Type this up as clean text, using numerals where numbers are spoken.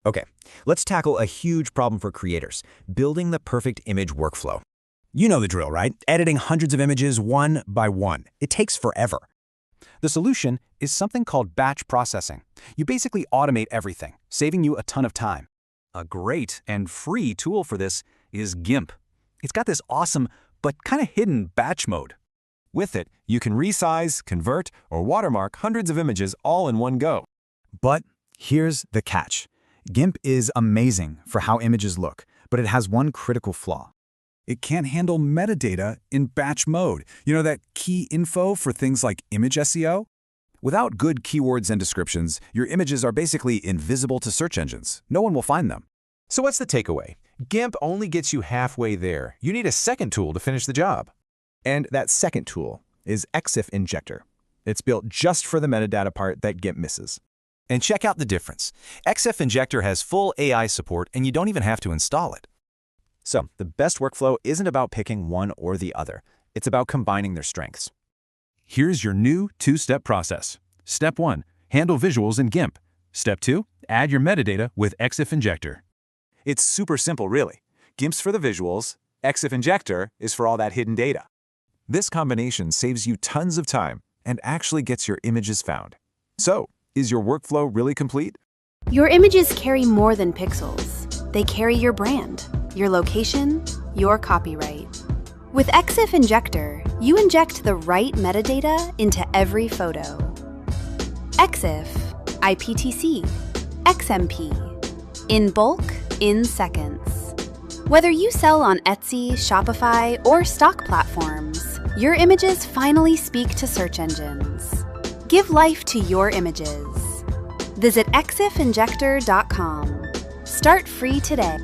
Okay, let's tackle a huge problem for creators, building the perfect image workflow. You know the drill, right? Editing hundreds of images one by one. It takes forever. The solution is something called batch processing. You basically automate everything, saving you a ton of time. A great and free tool for this is GIMP. It's got this awesome but kind of hidden batch mode. With it, you can resize, convert, or watermark hundreds of images all in one go. But here's the catch. GIMP is amazing for how images look, but it has one critical flaw. It can't handle metadata in batch mode. You know, that key info for things like image SEO? Without good keywords and descriptions, your images are basically invisible to search engines. No one will find them. So what's the takeaway? GIMP only gets you halfway there. You need a second tool to finish the job. And that second tool is Exif Injector. It's built just for the metadata part that GIMP misses. And check out the difference. Exif Injector has full AI support, and you don't even have to install it. So, the best workflow isn't about picking one or the other. It's about combining their strengths. Here's your new two-step process. Step 1, handle visuals in GIMP. Step 2, add your metadata with Exif Injector. It's super simple, really. GIMP's for the visuals, Exif Injector is for all that hidden data. This combination saves you tons of time and actually gets your images found. So, is your workflow really complete? Your images carry more than pixels. They carry your brand, your location, your copyright. With Exif Injector, you inject the right metadata into every photo. Exif, IPTC, XMP. In bulk, in seconds. Whether you sell on Etsy, Shopify, or stock platforms, your images finally speak to search engines. Give life to your images. Visit exifinjector.com. Start free today.